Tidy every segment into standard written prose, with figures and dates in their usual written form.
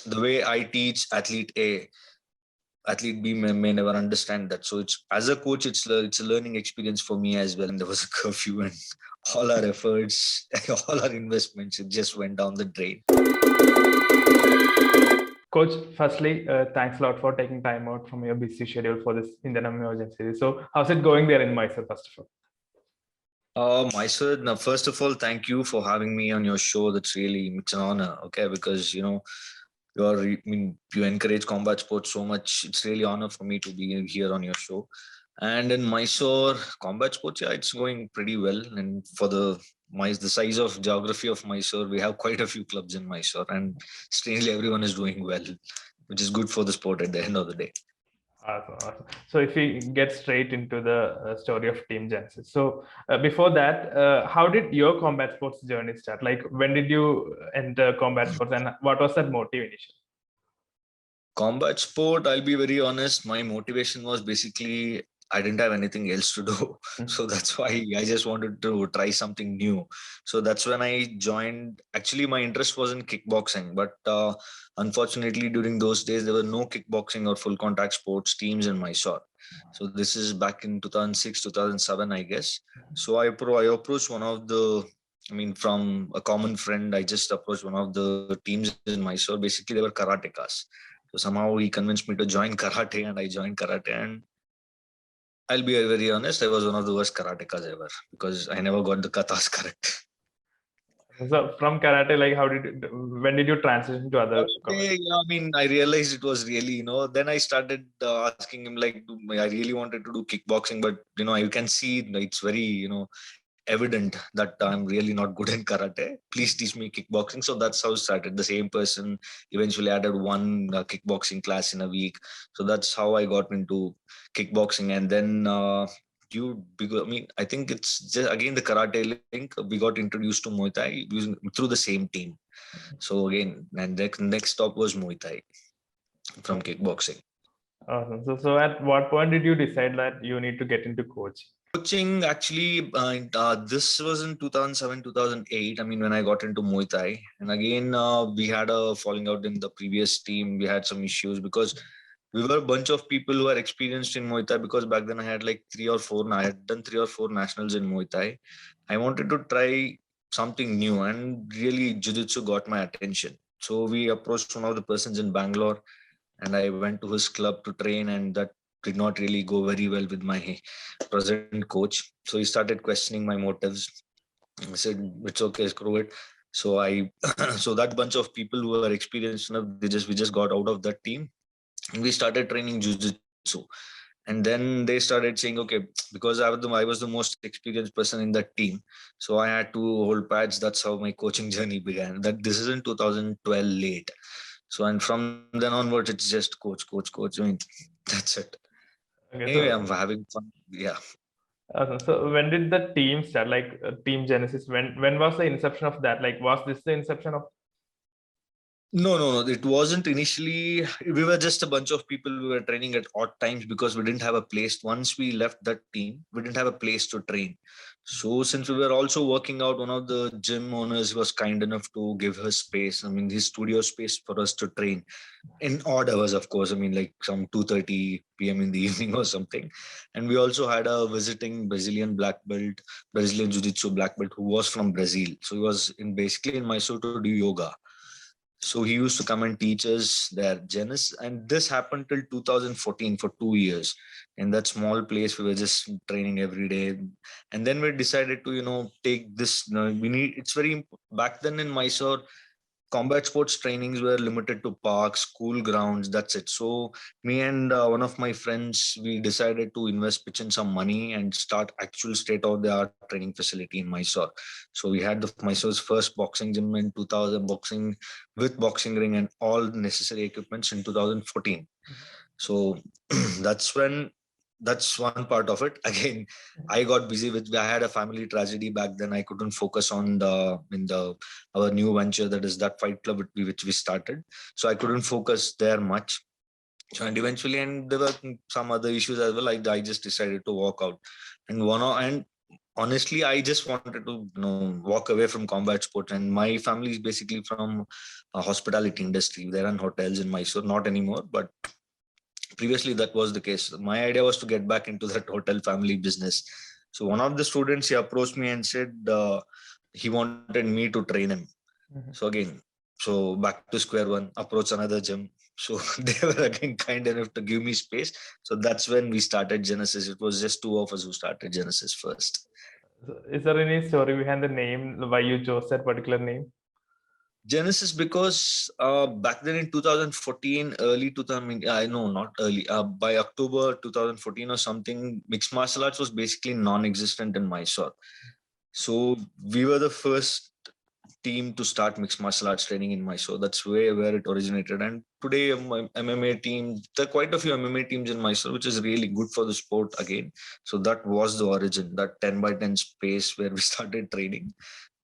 the way I teach athlete A, athlete B may never understand that. So it's, as a coach, it's a learning experience for me as well. And there was a curfew, and all our efforts, all our investments, it just went down the drain. Coach, firstly, thanks a lot for taking time out from your busy schedule for this Indian MMA Origin series. So, how's it going there in Mysore, first of all? Mysore, now, first of all, thank you for having me on your show. It's an honor, okay? Because, you encourage combat sports so much. It's really honor for me to be here on your show. And in Mysore, combat sports, yeah, it's going pretty well. And for the size of geography of Mysore, we have quite a few clubs in Mysore, and strangely, everyone is doing well, which is good for the sport at the end of the day. Awesome, awesome. So, if we get straight into the story of Team Genesis. So, before that, how did your combat sports journey start? Like, when did you enter combat sports, and what was that motive initially? Combat sport, I'll be very honest, my motivation was basically I didn't have anything else to do. So that's why I just wanted to try something new. So that's when I joined. Actually, my interest was in kickboxing, but unfortunately, during those days, there were no kickboxing or full contact sports teams in Mysore. So this is back in 2006, 2007, I guess. So I approached one of the, from a common friend, I just approached one of the teams in Mysore. Basically, they were karatekas. So somehow he convinced me to join karate, and I joined karate. And I'll be very honest, I was one of the worst karatekas ever because I never got the katas correct. So from karate, like when did you transition to other? Yeah, I realized it was really, then I started asking him, like, I really wanted to do kickboxing, but, you can see it's very, evident that I'm really not good in karate. Please teach me kickboxing. So that's how it started. The same person eventually added one kickboxing class in a week. So that's how I got into kickboxing. And then I think it's just again the karate link. We got introduced to Muay Thai through the same team. So again, and next stop was Muay Thai from kickboxing. Awesome. So at what point did you decide that you need to get into coaching? Coaching, actually, this was in 2007, 2008. When I got into Muay Thai. And again, we had a falling out in the previous team. We had some issues because we were a bunch of people who are experienced in Muay Thai, because back then I had like I had done 3 or 4 nationals in Muay Thai. I wanted to try something new, and really Jiu-Jitsu got my attention. So we approached one of the persons in Bangalore, and I went to his club to train, and that did not really go very well with my present coach. So he started questioning my motives. I said, it's okay, screw it. So so that bunch of people who are experienced enough, we just got out of that team, and we started training jiu-jitsu. And then they started saying, okay, because I was the most experienced person in that team, so I had to hold pads. That's how my coaching journey began. That this is in 2012 late. So, and from then onwards, it's just coach. That's it. Okay, Anyway, I'm having fun. Yeah. Awesome. So when did the team start? Like Team Genesis? When was the inception of that? Like, was this the inception of? No. It wasn't initially. We were just a bunch of people who were training at odd times because we didn't have a place. Once we left that team, we didn't have a place to train. So since we were also working out, one of the gym owners was kind enough to give her space. His studio space for us to train in odd hours, of course. Like some 2:30 p.m. in the evening or something. And we also had a visiting Brazilian Jiu-Jitsu black belt who was from Brazil. So he was basically in Mysore to do yoga. So he used to come and teach us their Genesis, and this happened till 2014 for 2 years. In that small place, we were just training every day, and then we decided to, take this. It's very back then in Mysore, combat sports trainings were limited to parks, school grounds. That's it. So me and one of my friends, we decided to pitch in some money and start actual state-of-the-art training facility in Mysore. So we had the Mysore's first boxing gym in 2000, boxing with boxing ring and all necessary equipments in 2014. So that's one part of it. Again, I got busy I had a family tragedy back then. I couldn't focus on our new venture, that is that fight club which we started. So I couldn't focus there much. So, and there were some other issues as well. I just decided to walk out. And honestly, I just wanted to walk away from combat sport, and my family is basically from a hospitality industry. They run hotels in Mysore, not anymore, but previously that was the case. My idea was to get back into that hotel family business. So one of the students, he approached me and said he wanted me to train him. So Mhm. again, so back to square one, approach another gym. So they were again kind enough to give me space. So that's when we started Genesis. It was just two of us who started Genesis first. So is there any story behind the name, why you chose that particular name? Genesis, because back then in 2014, early 2000, I mean, I know not early, by October 2014 or something, mixed martial arts was basically non-existent in Mysore. So we were the first team to start mixed martial arts training in Mysore. That's where it originated. And today, MMA team, there are quite a few MMA teams in Mysore, which is really good for the sport again. So that was the origin, that 10 by 10 space where we started training.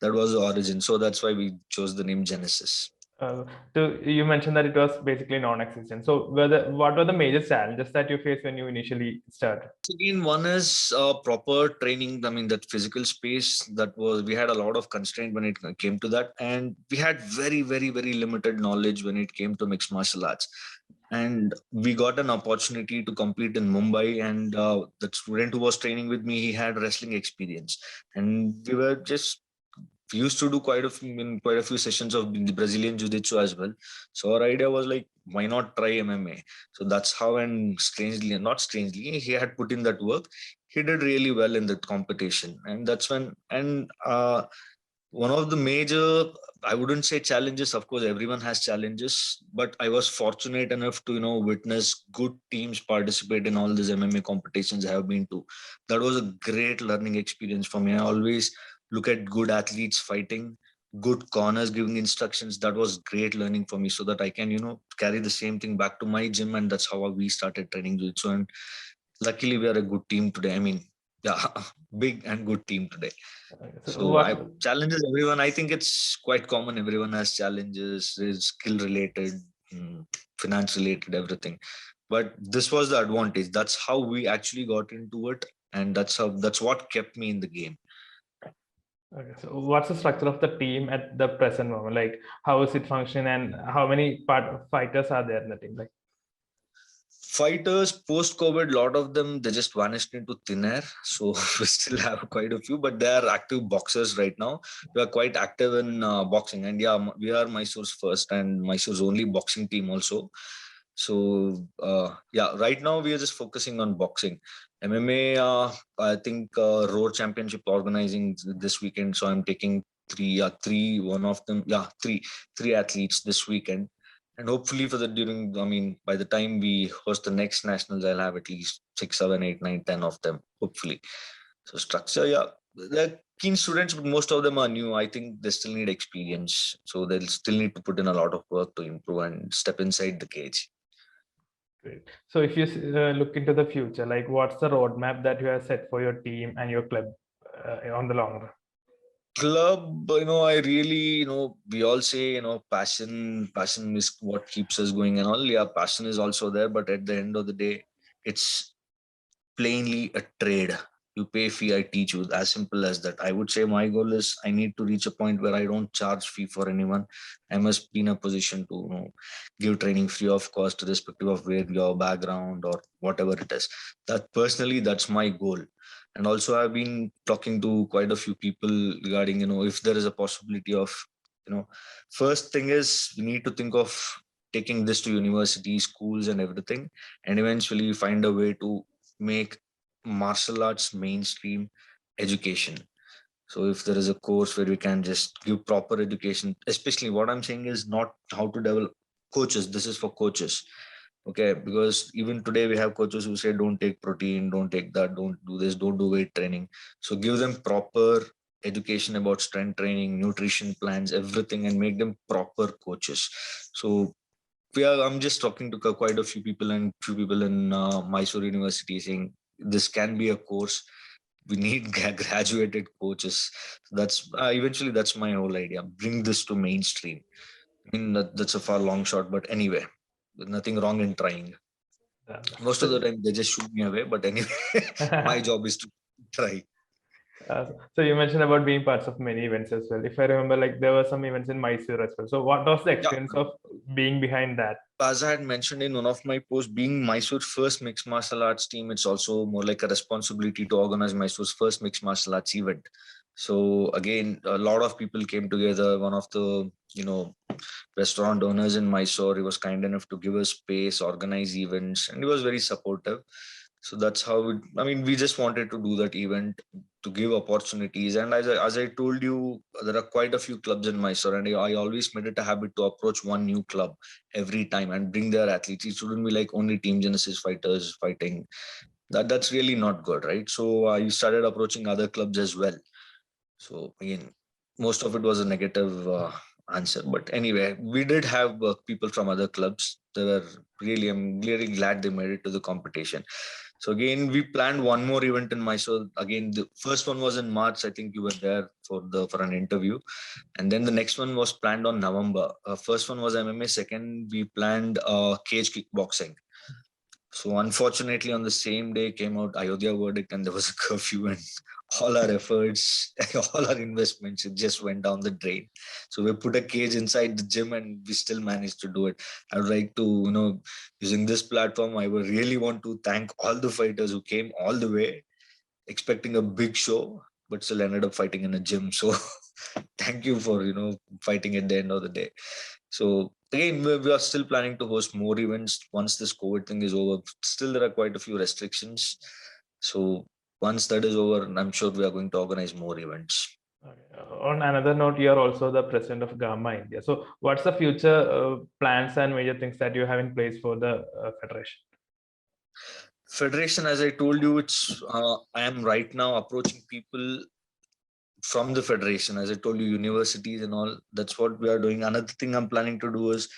That was the origin. So that's why we chose the name Genesis. Uh, so you mentioned that it was basically non-existent. So what were the major challenges that you faced when you initially started? Again, one is proper training. I mean, that physical space, that was, we had a lot of constraint when it came to that. And we had very, very, very limited knowledge when it came to mixed martial arts. And we got an opportunity to compete in Mumbai. And the student who was training with me, he had wrestling experience. And we were just we used to do quite a few sessions of the Brazilian Jiu-Jitsu as well. So our idea was like, why not try MMA? So that's how, and strangely, not strangely, he had put in that work. He did really well in that competition, and that's when. And one of the major, I wouldn't say challenges. Of course, everyone has challenges, but I was fortunate enough to witness good teams participate in all these MMA competitions I have been to. That was a great learning experience for me. I always look at good athletes fighting, good corners giving instructions. That was great learning for me, so that I can carry the same thing back to my gym, and that's how we started training jiu-jitsu. And luckily, we are a good team today. I mean, yeah, big and good team today. So So I what? challenges everyone. I think it's quite common. Everyone has challenges, is skill related, finance related, everything. But this was the advantage. That's how we actually got into it, and that's what kept me in the game. Okay, so what's the structure of the team at the present moment? Like, how is it function, and how many fighters are there in the team? Like, Fighters post COVID, lot of them they just vanished into thin air. So we still have quite a few, but they are active boxers right now. We are quite active in boxing, and yeah, we are Mysore's first and Mysore's only boxing team also. So yeah, right now we are just focusing on boxing. MMA, I think Road Championship organizing this weekend. So I'm taking three, one of them, three athletes this weekend. And hopefully for the during, I mean, by the time we host the next nationals, I'll have at least 6, 7, 8, 9, 10 of them, hopefully. So structure, yeah, they're keen students, but most of them are new. I think they still need experience. So they'll still need to put in a lot of work to improve and step inside the cage. great. So if you look into the future, like, what's the roadmap that you have set for your team and your club on the long run? Club, I really, we all say, passion is what keeps us going and all. Yeah, passion is also there, but at the end of the day, it's plainly a trade. You pay fee, I teach you. As simple as that. I would say my goal is I need to reach a point where I don't charge fee for anyone. I must be in a position to give training free of cost, irrespective of where your background or whatever it is. That personally, that's my goal. And also, I've been talking to quite a few people regarding, if there is a possibility of, first thing is we need to think of taking this to universities, schools, and everything, and eventually find a way to make martial arts mainstream education. So if there is a course where we can just give proper education, especially what I'm saying is not how to develop coaches. This is for coaches. Okay, because even today we have coaches who say don't take protein, don't take that, don't do this, don't do weight training. So give them proper education about strength training, nutrition plans, everything, and make them proper coaches. So I'm just talking to quite a few people and few people in Mysore University saying this can be a course. We need graduated coaches. That's eventually that's my whole idea. Bring this to mainstream. I mean that's a far long shot, but anyway, there's nothing wrong in trying. Most of the So, time they just shoot me away, but anyway, my job is to try. So you mentioned about being parts of many events as well. If I remember, like there were some events in Mysore as well. So what was the Yeah, experience of being behind that? as I had mentioned in one of my posts, being Mysore's first mixed martial arts team, it's also more like a responsibility to organize Mysore's first mixed martial arts event. So again, a lot of people came together. One of the restaurant owners in Mysore, he was kind enough to give us space, organize events, and he was very supportive. So that's how we just wanted to do that event to give opportunities. And as I told you, there are quite a few clubs in Mysore, and I always made it a habit to approach one new club every time and bring their athletes. It shouldn't be like only Team Genesis fighters fighting. That's really not good, right? So I started approaching other clubs as well. So again, most of it was a negative answer. But anyway, we did have people from other clubs. I'm really glad they made it to the competition. So again, we planned one more event in Mysore. Again, the first one was in March. I think you were there for an interview, and then the next one was planned on November. First one was MMA. Second, we planned cage kickboxing. So unfortunately, on the same day came out Ayodhya verdict, and there was a curfew, and all our efforts, all our investments, it just went down the drain. So we put a cage inside the gym, and we still managed to do it. I would like to, using this platform, I would really want to thank all the fighters who came all the way, expecting a big show, but still ended up fighting in a gym. So thank you for fighting at the end of the day. So again, we are still planning to host more events once this COVID thing is over. Still, there are quite a few restrictions. So once that is over, I'm sure we are going to organize more events. Okay. On another note, you are also the president of Gamma India. So what's the future plans and major things that you have in place for the federation? Federation, as I told you, I am right now approaching people from the federation. As I told you, universities and all. That's what we are doing. Another thing I'm planning to do is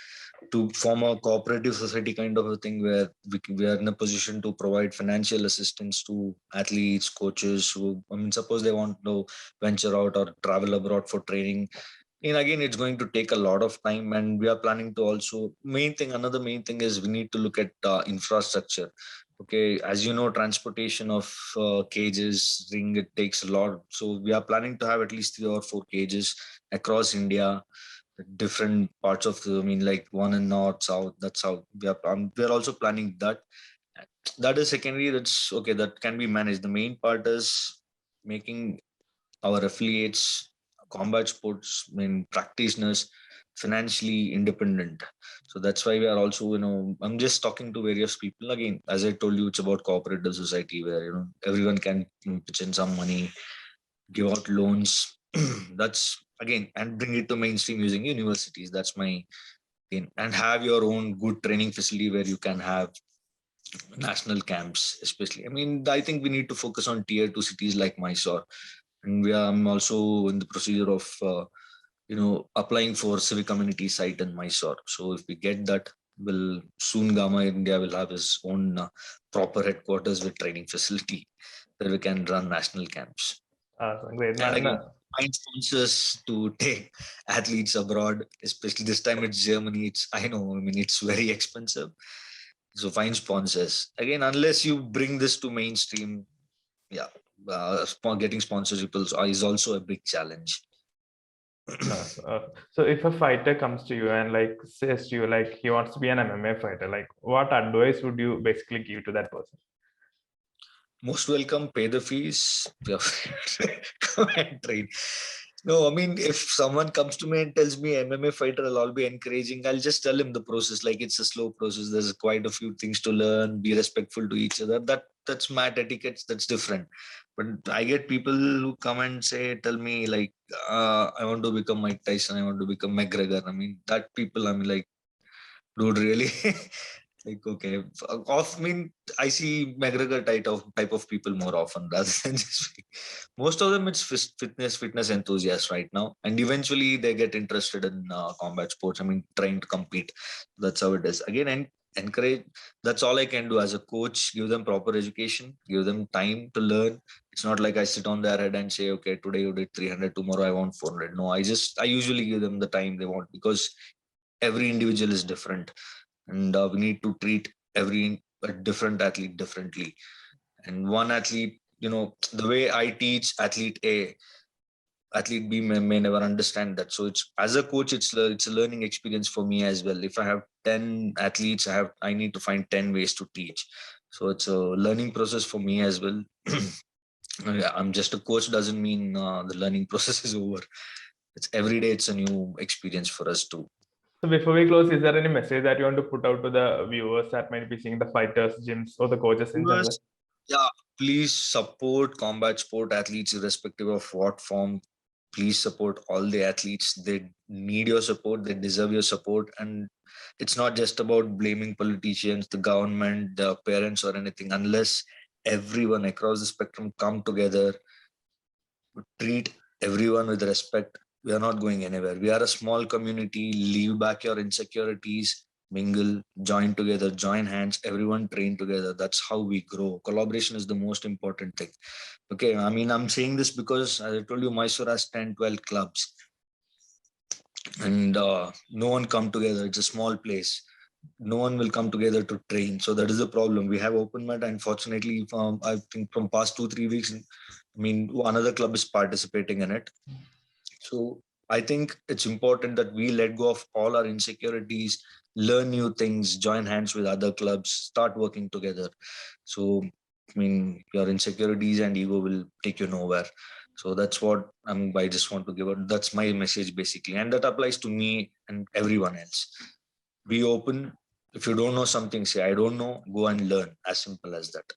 to form a cooperative society kind of a thing where we are in a position to provide financial assistance to athletes, coaches who, suppose they want to venture out or travel abroad for training. And again, it's going to take a lot of time, and we are planning to also another main thing is we need to look at infrastructure. Okay, as you know, transportation of cages, ring, it takes a lot. So we are planning to have at least 3 or 4 cages across India, different parts of like one in north, south. That's how we are also planning that. That is secondary. That's okay. That can be managed. The main part is making our affiliates, combat sports, practitioners, financially independent. So that's why we are also, I'm just talking to various people. Again, as I told you, it's about cooperative society where everyone can pitch in some money, give out loans. That's again, and bring it to mainstream using universities. That's my thing. And have your own good training facility where you can have national camps, especially. I think we need to focus on tier 2 cities like Mysore, and I'm also in the procedure of applying for civic community site in Mysore. So if we get that, will soon Gamma India will have its own proper headquarters with training facility where we can run national camps. Great. And again, find sponsors to take athletes abroad, especially this time it's Germany. It's very expensive. So find sponsors. Again, unless you bring this to mainstream, yeah, getting sponsorship is also a big challenge. So if a fighter comes to you and like says to you like he wants to be an MMA fighter, like what advice would you basically give to that person? Most welcome, pay the fees, come and train. No, if someone comes to me and tells me MMA fighter, I'll be encouraging. I'll just tell him the process, like it's a slow process. There's quite a few things to learn, be respectful to each other. That's mat etiquette, that's different. But I get people who come and tell me like, I want to become Mike Tyson, I want to become McGregor. That people, like, dude, really? Like, okay, I see McGregor type of people more often rather than just most of them. It's fitness enthusiasts right now, and eventually they get interested in combat sports. Trying to compete. That's how it is. Again, and encourage. That's all I can do as a coach. Give them proper education. Give them time to learn. It's not like I sit on their head and say, okay, today you did 300, tomorrow I want 400. No, I usually give them the time they want, because every individual is different, and we need to treat every different athlete differently. And one athlete the way I teach athlete A, athlete B may never understand that. So it's, as a coach, it's a learning experience for me as well. If I have 10 athletes, I need to find 10 ways to teach. So it's a learning process for me as well. Yeah, I'm just a coach doesn't mean the learning process is over. It's every day, it's a new experience for us too. So before we close, is there any message that you want to put out to the viewers that might be seeing the fighters, gyms, or the coaches in general? Yeah, please support combat sport athletes irrespective of what form. Please support all the athletes. They need your support, they deserve your support. And it's not just about blaming politicians, the government, the parents, or anything. Unless everyone across the spectrum come together, treat everyone with respect, we are not going anywhere. We are a small community. Leave back your insecurities, mingle, join together, join hands, everyone train together. That's how we grow. Collaboration is the most important thing. Okay, I mean, I'm saying this because, as I told you, Mysore has 10, 12 clubs, and no one come together. It's a small place. No one will come together to train. So that is the problem. We have open mat. Unfortunately, I think from past 2, 3 weeks, I mean, another club is participating in it. So I think it's important that we let go of all our insecurities, learn new things, join hands with other clubs, start working together. So, I mean, your insecurities and ego will take you nowhere. So that's what I just want to give out. That's my message basically. And that applies to me and everyone else. Be open. If you don't know something, say, I don't know, go and learn. As simple as that.